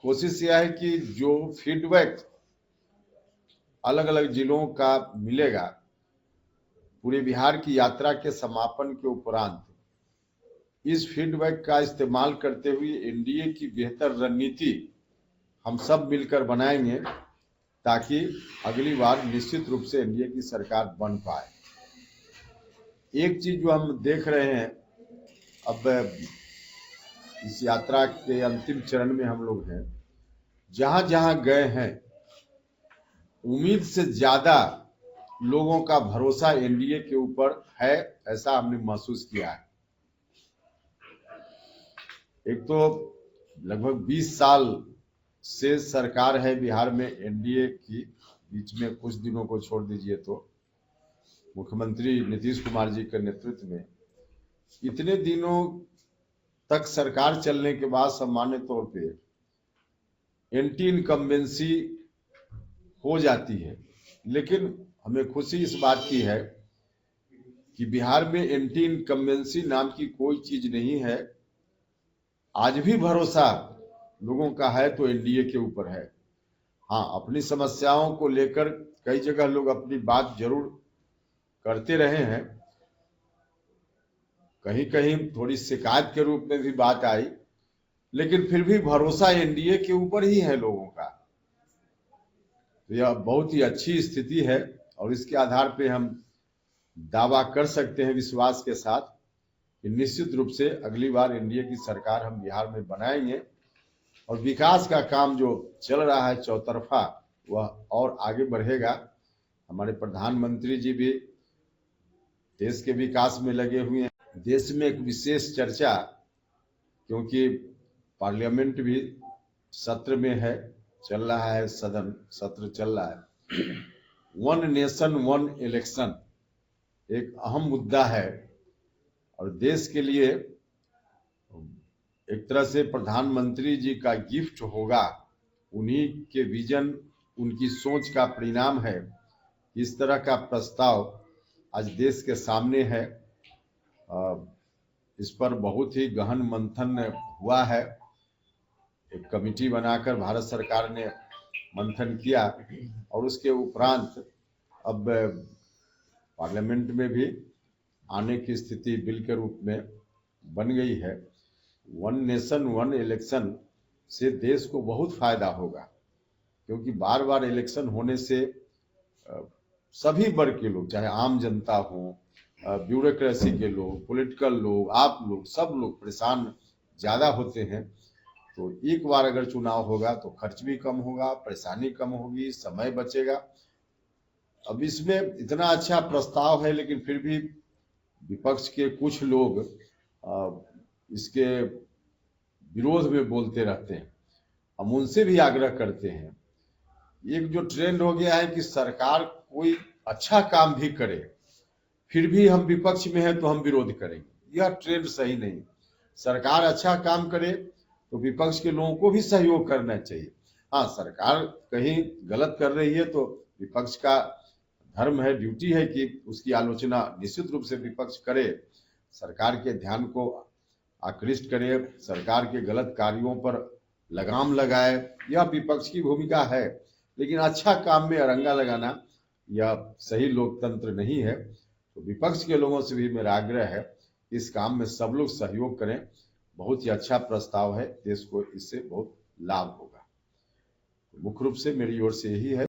कोशिश यह है कि जो फीडबैक अलग अलग जिलों का मिलेगा पूरे बिहार की यात्रा के समापन के उपरांत, इस फीडबैक का इस्तेमाल करते हुए एनडीए की बेहतर रणनीति हम सब मिलकर बनाएंगे ताकि अगली बार निश्चित रूप से एनडीए की सरकार बन पाए। एक चीज जो हम देख रहे हैं, अब इस यात्रा के अंतिम चरण में हम लोग हैं, जहां जहां गए हैं उम्मीद से ज्यादा लोगों का भरोसा एनडीए के ऊपर है, ऐसा हमने महसूस किया है। एक तो लगभग 20 साल से सरकार है बिहार में एनडीए की, बीच में कुछ दिनों को छोड़ दीजिए तो मुख्यमंत्री नीतीश कुमार जी के नेतृत्व में इतने दिनों तक सरकार चलने के बाद सामान्य तौर पे एंटी इनकम्बेंसी हो जाती है, लेकिन हमें खुशी इस बात की है कि बिहार में एंटी इनकम्बेंसी नाम की कोई चीज नहीं है। आज भी भरोसा लोगों का है तो एनडीए के ऊपर है। हाँ, अपनी समस्याओं को लेकर कई जगह लोग अपनी बात जरूर करते रहे हैं, कहीं कहीं थोड़ी शिकायत के रूप में भी बात आई, लेकिन फिर भी भरोसा एनडीए के ऊपर ही है लोगों का। तो यह बहुत ही अच्छी स्थिति है और इसके आधार पे हम दावा कर सकते हैं विश्वास के साथ कि निश्चित रूप से अगली बार एनडीए की सरकार हम बिहार में बनाएंगे और विकास का काम जो चल रहा है चौतरफा, वह और आगे बढ़ेगा। हमारे प्रधानमंत्री जी भी देश के विकास में लगे हुए हैं। देश में एक विशेष चर्चा, क्योंकि पार्लियामेंट भी सत्र में है, चल रहा है, सदन सत्र चल रहा है। वन नेशन वन इलेक्शन एक अहम मुद्दा है और देश के लिए एक तरह से प्रधानमंत्री जी का गिफ्ट होगा। उन्हीं के विजन, उनकी सोच का परिणाम है। इस तरह का प्रस्ताव आज देश के सामने है। इस पर बहुत ही गहन मंथन हुआ है। एक कमेटी बनाकर भारत सरकार ने मंथन किया और उसके उपरांत अब पार्लियामेंट में भी आने की स्थिति बिल के रूप में बन गई है। वन नेशन वन इलेक्शन से देश को बहुत फायदा होगा, क्योंकि बार बार इलेक्शन होने से सभी वर्ग के लोग, चाहे आम जनता हो, ब्यूरोक्रेसी के लोग, पॉलिटिकल लोग, आप लोग, सब लोग परेशान ज्यादा होते हैं। तो एक बार अगर चुनाव होगा तो खर्च भी कम होगा, परेशानी कम होगी, समय बचेगा। अब इसमें इतना अच्छा प्रस्ताव है, लेकिन फिर भी विपक्ष के कुछ लोग इसके विरोध में बोलते रहते हैं। हम उनसे भी आग्रह करते हैं, एक जो ट्रेंड हो गया है कि सरकार कोई अच्छा काम भी करे फिर भी हम विपक्ष में हैं तो हम विरोध करेंगे, यह ट्रेंड सही नहीं। सरकार अच्छा काम करे तो विपक्ष के लोगों को भी सहयोग करना चाहिए। हाँ, सरकार कहीं गलत कर रही है तो विपक्ष का धर्म है, ड्यूटी है कि उसकी आलोचना निश्चित रूप से विपक्ष करे, सरकार के ध्यान को आकृष्ट करे, सरकार के गलत कार्यों पर लगाम लगाए, यह विपक्ष की भूमिका है। लेकिन अच्छा काम में अरंगा लगाना यह सही लोकतंत्र नहीं है। तो विपक्ष के लोगों से भी मेरा आग्रह है, इस काम में सब लोग सहयोग करें। बहुत ही अच्छा प्रस्ताव है, देश को इससे बहुत लाभ होगा। मुख्य रूप से मेरी ओर से यही है।